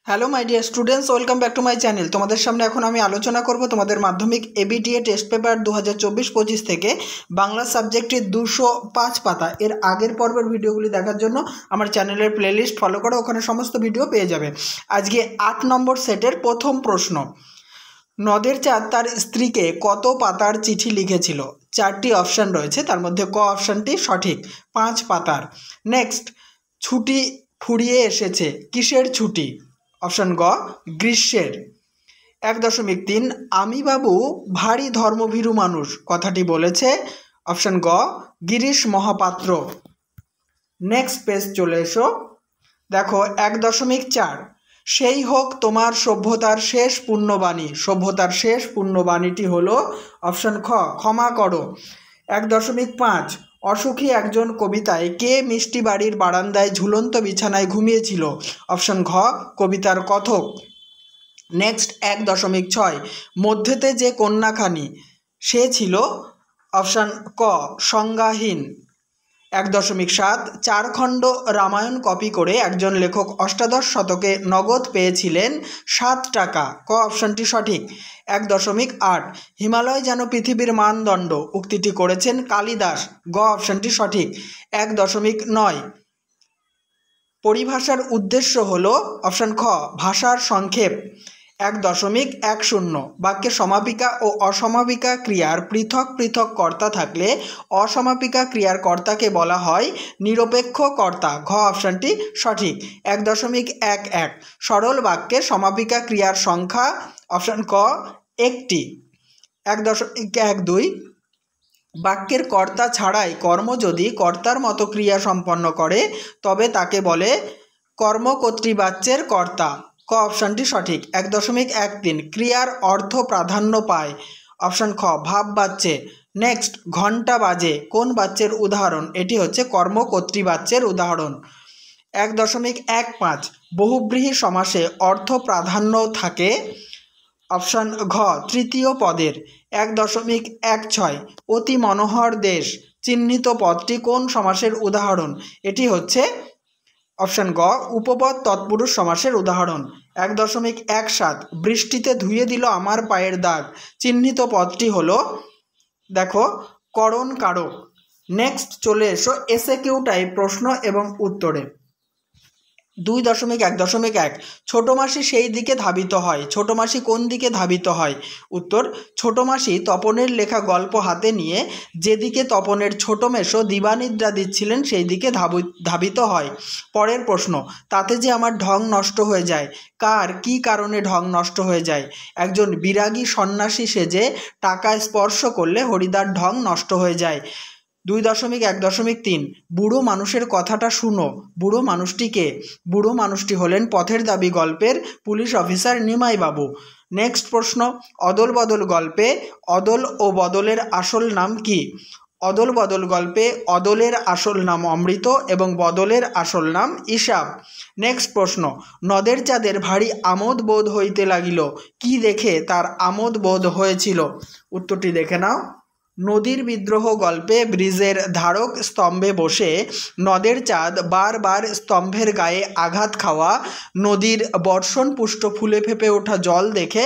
Hello my dear students, welcome back to my channel. তোমাদের সামনে এখন আমি আলোচনা করব তোমাদের মাধ্যমিক এবিটিএ টেস্ট পেপার 2024-25 থেকে বাংলা সাবজেক্টের 205 পাতা এর আগের পর্বের ভিডিওগুলি দেখার জন্য আমার চ্যানেলের প্লেলিস্ট ফলো করো, ওখানে সমস্ত ভিডিও পেয়ে যাবে। আজকে 8 নম্বর সেটের প্রথম প্রশ্ন। নদের চাঁদ তার স্ত্রীকে কত পাতার চিঠি লিখেছিল? 4টি অপশান রয়েছে, তার মধ্যে ক অপশানটি সঠিক, 5 পাতার। নেক্সট, ছুটি ফুরিয়ে এসেছে, কিসের ছুটি? অপশান গ, গ্রীষ্মের। 1.3 আমি বাবু ভারী ধর্মভীরু মানুষ কথাটি বলেছে? অপশান গ, গিরিশ মহাপাত্র। নেক্সট পেজ চলে এসো, দেখো 1.4 সেই হোক তোমার সভ্যতার শেষ পুণ্যবাণী। সভ্যতার শেষ পুণ্যবাণীটি হলো অপশান খ, ক্ষমা করো। 1.5 অসুখী একজন কবিতায় কে মিষ্টি বাড়ির বারান্দায় ঝুলন্ত বিছানায় ঘুমিয়েছিল? অপশান ঘ, কবিতার কথক। নেক্সট 1.6 মধ্যেতে যে কন্যাখানি সে ছিল? অপশান ক, সংজ্ঞাহীন। 1.7 4 খণ্ড রামায়ণ কপি করে একজন লেখক অষ্টাদশ শতকে নগদ পেয়েছিলেন 7 টাকা। ক অপশানটি সঠিক। 1.8 হিমালয় যেন পৃথিবীর মানদণ্ড উক্তিটি করেছেন কালিদাস। গ অপশানটি সঠিক। 1.9 পরিভাষার উদ্দেশ্য হলো? অপশান খ, ভাষার সংক্ষেপ। 1.10 বাক্যে সমাপিকা ও অসমাপিকা ক্রিয়ার পৃথক পৃথক কর্তা থাকলে অসমাপিকা ক্রিয়ার কর্তাকে বলা হয় নিরপেক্ষ কর্তা। ঘ অপশানটি সঠিক। 1.11 সরল বাক্যে সমাপিকা ক্রিয়ার সংখ্যা? অপশান ক, একটি। 1.12 বাক্যের কর্তা ছাড়াই কর্ম যদি কর্তার মতো ক্রিয়া সম্পন্ন করে তবে তাকে বলে কর্মকর্তৃবাচ্যের কর্তা। ক অপশানটি সঠিক। 1.13 ক্রিয়ার অর্থ প্রাধান্য পায়? অপশান খ, ভাব বাচ্যে। নেক্সট, ঘণ্টা বাজে কোন বাচ্যের উদাহরণ? এটি হচ্ছে কর্মকর্তৃবাচ্যের উদাহরণ। 1.15 বহুব্রীহি সমাসে অর্থ প্রাধান্য থাকে? অপশান ঘ, তৃতীয় পদের। 1.16 অতি মনোহর দেশ চিহ্নিত পদটি কোন সমাসের উদাহরণ? এটি হচ্ছে অপশান গ, উপপদ তৎপুরুষ সমাসের উদাহরণ। 1.17 বৃষ্টিতে ধুয়ে দিল আমার পায়ের দাগ চিহ্নিত পদটি হলো? দেখো, করণ কারক। নেক্সট চলে এসো এসএকিউ টাইপ প্রশ্ন এবং উত্তরে। 2.1.1 ছোট মাসি সেই দিকে ধাবিত হয়। ছোট মাসি কোন দিকে ধাবিত হয়? উত্তর, ছোট মাসি তপনের লেখা গল্প হাতে নিয়ে যেদিকে তপনের ছোট মেসো দিবানিদ্রা দিচ্ছিলেন সেই দিকে ধাবিত হয়। পরের প্রশ্ন, তাতে যে আমার ঢং নষ্ট হয়ে যায়, কার কি কারণে ঢং নষ্ট হয়ে যায়? একজন বিরাগী সন্ন্যাসী সেজে টাকা স্পর্শ করলে হরিদার ঢং নষ্ট হয়ে যায়। 2.1.3 বুড়ো মানুষের কথাটা শুনো। বুড়ো মানুষটি কে? বুড়ো মানুষটি হলেন পথের দাবি গল্পের পুলিশ অফিসার নিমাই বাবু। নেক্সট প্রশ্ন, অদল বদল গল্পে অদল ও বদলের আসল নাম কি? অদল বদল গল্পে অদলের আসল নাম অমৃত এবং বদলের আসল নাম ইসাব। নেক্সট প্রশ্ন, নদের চাঁদের ভারী আমোদ বোধ হইতে লাগিল, কি দেখে তার আমোদ বোধ হয়েছিল? উত্তরটি দেখে নাও। নদীর বিদ্রোহ গল্পে ব্রিজের ধারক স্তম্ভে বসে নদের চাঁদ বারবার স্তম্ভের গায়ে আঘাত খাওয়া, নদীর বর্ষণ পুষ্ট ফুলে ফেপে ওঠা জল দেখে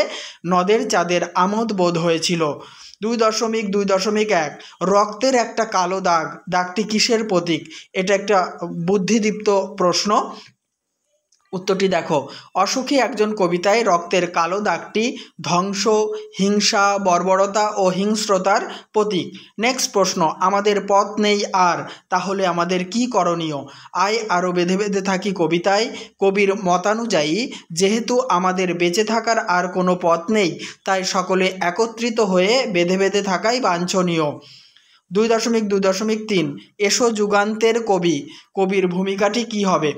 নদের চাঁদের আমোদ বোধ হয়েছিল। 2.2.1 রক্তের একটা কালো দাগ, দাগটি কিসের প্রতীক? এটা একটা বুদ্ধিদীপ্ত প্রশ্ন। উত্তরটি দেখো, অসুখী একজন কবিতায় রক্তের কালো দাগটি ধ্বংস, হিংসা, বর্বরতা ও হিংস্রতার প্রতীক। নেক্সট প্রশ্ন, আমাদের পথ নেই আর, তাহলে আমাদের কি করণীয়? আয় আরও বেঁধে বেঁধে থাকি কবিতায় কবির মতানুযায়ী যেহেতু আমাদের বেঁচে থাকার আর কোনো পথ নেই তাই সকলে একত্রিত হয়ে বেঁধে বেঁধে থাকাই বাঞ্ছনীয়। 2.2.3 এসো যুগান্তের কবি, কবির ভূমিকাটি কি হবে?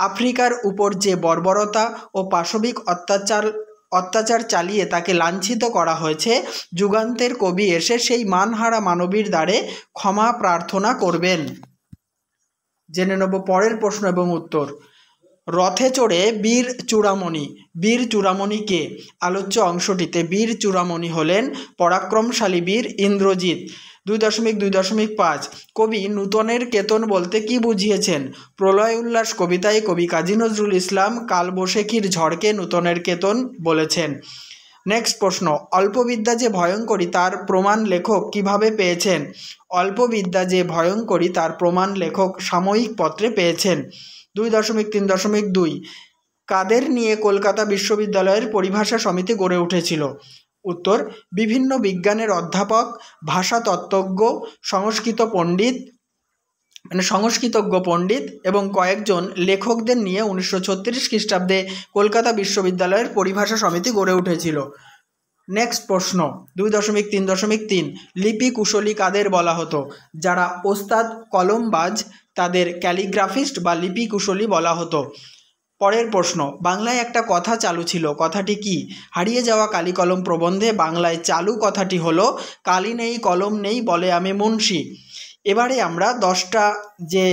আফ্রিকার উপর যে বর্বরতা ও পাশবিক অত্যাচার চালিয়ে তাকে লাঞ্ছিত করা হয়েছে, যুগান্তের কবি এসে সেই মানহারা মানবীর দ্বারে ক্ষমা প্রার্থনা করবেন। জেনে নেব পরের প্রশ্ন এবং উত্তর। রথে চড়ে বীর চূড়ামণি। বীর চূড়ামণি কে? আলোচ্য অংশটিতে বীর চূড়ামণি হলেন পরাক্রমশালী বীর ইন্দ্রজিৎ। 2.2.5 কবি নূতনের কেতন বলতে কি বুঝিয়েছেন? প্রলয় উল্লাস কবিতায় কবি কাজী নজরুল ইসলাম কালবৈশাখীর ঝড়কে নূতনের কেতন বলেছেন। নেক্সট প্রশ্ন, অল্পবিদ্যা যে ভয়ঙ্করী তার প্রমাণ লেখক কিভাবে পেয়েছেন? অল্পবিদ্যা যে ভয়ঙ্করী তার প্রমাণ লেখক সাময়িক পত্রে পেয়েছেন। 2.3.2 কাদের নিয়ে কলকাতা বিশ্ববিদ্যালয়ের পরিভাষা সমিতি গড়ে উঠেছিল? উত্তর, বিভিন্ন বিজ্ঞানের অধ্যাপক, ভাষাতত্ত্বজ্ঞ, সংস্কৃতজ্ঞ পণ্ডিত এবং কয়েকজন লেখকদের নিয়ে 1936 খ্রিস্টাব্দে কলকাতা বিশ্ববিদ্যালয়ের পরিভাষা সমিতি গড়ে উঠেছিল। নেক্সট প্রশ্ন 2.3.3 লিপি কুশলী কাদের বলা হতো? যারা ওস্তাদ কলমবাজ তাদের ক্যালিগ্রাফিস্ট বা লিপি কুশলী বলা হতো। পরের প্রশ্ন, বাংলায় একটা কথা চালু ছিল, কথাটি কি? হারিয়ে যাওয়া কালি কলম প্রবন্ধে বাংলায় চালু কথাটি হলো কালি নেই কলম নেই বলে আমি মুন্সি। এবারে আমরা 10টা যে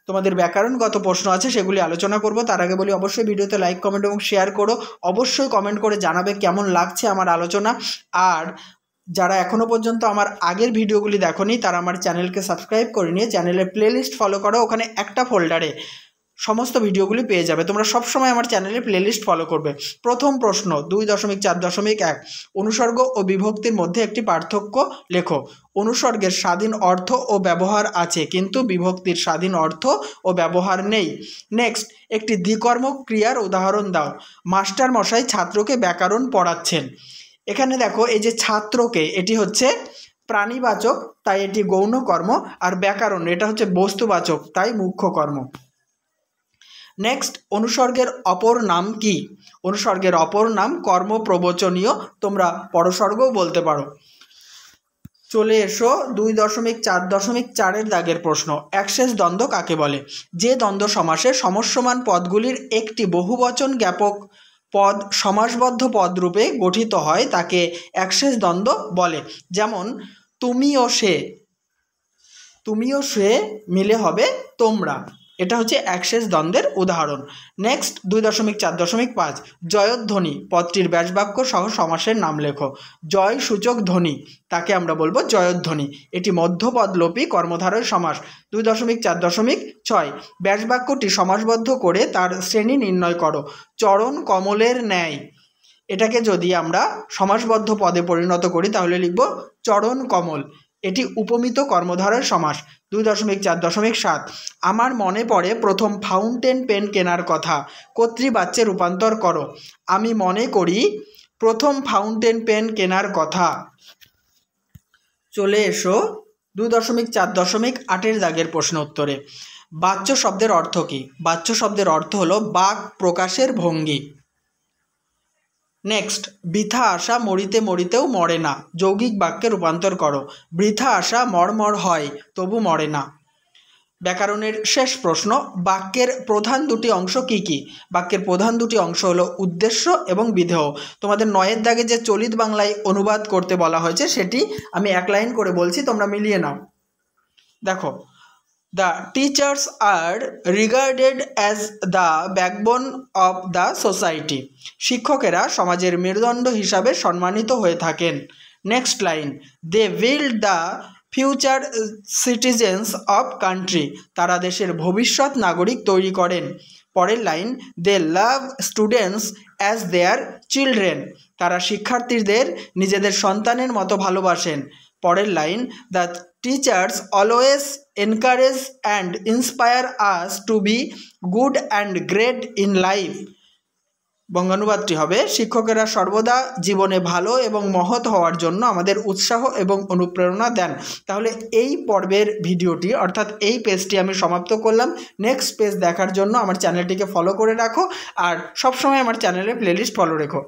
তোমাদের ব্যাকরণগত প্রশ্ন আছে সেগুলি আলোচনা করব। তার আগে বলি অবশ্যই ভিডিওতে লাইক, কমেন্ট এবং শেয়ার করো। অবশ্যই কমেন্ট করে জানাবে কেমন লাগছে আমার আলোচনা। আর যারা এখনও পর্যন্ত আমার আগের ভিডিওগুলি দেখোনি তারা আমার চ্যানেলকে সাবস্ক্রাইব করে নিয়ে চ্যানেলের প্লেলিস্ট ফলো করো। ওখানে একটা ফোল্ডারে সমস্ত ভিডিওগুলি পেয়ে যাবে। তোমরা সবসময় আমার চ্যানেলের প্লেলিস্ট ফলো করবে। প্রথম প্রশ্ন 2.4.1 অনুসর্গ ও বিভক্তির মধ্যে একটি পার্থক্য লেখো। অনুসর্গের স্বাধীন অর্থ ও ব্যবহার আছে কিন্তু বিভক্তির স্বাধীন অর্থ ও ব্যবহার নেই। নেক্সট, একটি দ্বিকর্মক ক্রিয়ার উদাহরণ দাও। মাস্টার মশাই ছাত্রকে ব্যাকরণ পড়াচ্ছেন। এখানে দেখো এই যে ছাত্রকে, এটি হচ্ছে প্রাণীবাচক তাই এটি গৌণ কর্ম, আর ব্যাকরণ এটা হচ্ছে বস্তুবাচক তাই মুখ্য কর্ম। নেক্সট, অনুসর্গের অপর নাম কি? অনুসর্গের অপর নাম কর্মপ্রবচনীয়, তোমরা পরসর্গও বলতে পারো। চলে এসো 2.4.4 দাগের প্রশ্ন, একশেষ দ্বন্দ্ব কাকে বলে? যে দ্বন্দ্ব সমাসে সমস্যমান পদগুলির একটি বহুবচন জ্ঞাপক পদ সমাসবদ্ধ পদরূপে গঠিত হয় তাকে একশেষ দ্বন্দ্ব বলে। যেমন তুমি ও সে মিলে হবে তোমরা, এটা হচ্ছে একশেষ দ্বন্দ্বের উদাহরণ। নেক্সট 2.4.5 জয়ধ্বনি পদটির ব্যাসবাক্য সহ সমাসের নাম লেখো। জয় সূচক ধ্বনি তাকে আমরা বলবো জয়ধ্বনি, এটি মধ্যপদলোপী কর্মধারয় সমাস। 2.4.6 ব্যাসবাক্যটি সমাসবদ্ধ করে তার শ্রেণী নির্ণয় করো। চরণ কমলের ন্যায়, এটাকে যদি আমরা সমাসবদ্ধ পদে পরিণত করি তাহলে লিখব চরণ কমল, এটি উপমিত কর্মধারয় সমাস। 2.4.7 আমার মনে পড়ে প্রথম ফাউন্টেন পেন কেনার কথা, কর্তৃবাচ্যে রূপান্তর করো। আমি মনে করি প্রথম ফাউন্টেন পেন কেনার কথা। চলে এসো 2.4.8 দাগের প্রশ্ন উত্তরে। বাচ্য শব্দের অর্থ কী? বাচ্য শব্দের অর্থ হলো বাক প্রকাশের ভঙ্গি। নেক্সট, বৃথা আশা মরিতে মরিতেও মরে না, যৌগিক বাক্যে রূপান্তর করো। বৃথা আশা মরমর হয় তবু মরে না। ব্যাকরণের শেষ প্রশ্ন, বাক্যের প্রধান দুটি অংশ কি কি? বাক্যের প্রধান দুটি অংশ হলো উদ্দেশ্য এবং বিধেয়। তোমাদের 9 দাগে যে চলিত বাংলায় অনুবাদ করতে বলা হয়েছে সেটি আমি এক লাইন করে বলছি, তোমরা মিলিয়ে নাও। দেখো, the teachers are regarded as the backbone of the society, শিক্ষকেরা সমাজের মেরুদণ্ড হিসাবে সম্মানিত হয়ে থাকেন। Next line, they build the future citizens of country, তারা দেশের ভবিষ্যৎ নাগরিক তৈরি করেন। পরের লাইন, they love students as their children, তারা শিক্ষার্থীদের নিজেদের সন্তানের মতো ভালোবাসেন। পরের লাইন, the teachers always encourage and inspire us to be good and great in life. বঙ্গানুবাদটি হবে, শিক্ষকেরা সর্বদা জীবনে ভালো এবং মহৎ হওয়ার জন্য আমাদের উৎসাহ এবং অনুপ্রেরণা দেন। তাহলে এই পর্বের ভিডিওটি অর্থাৎ এই পেজটি আমি সমাপ্ত করলাম। নেক্সট পেজ দেখার জন্য আমার চ্যানেলটিকে ফলো করে রাখো আর সবসময় আমার চ্যানেলের প্লেলিস্ট ফলো রেখো।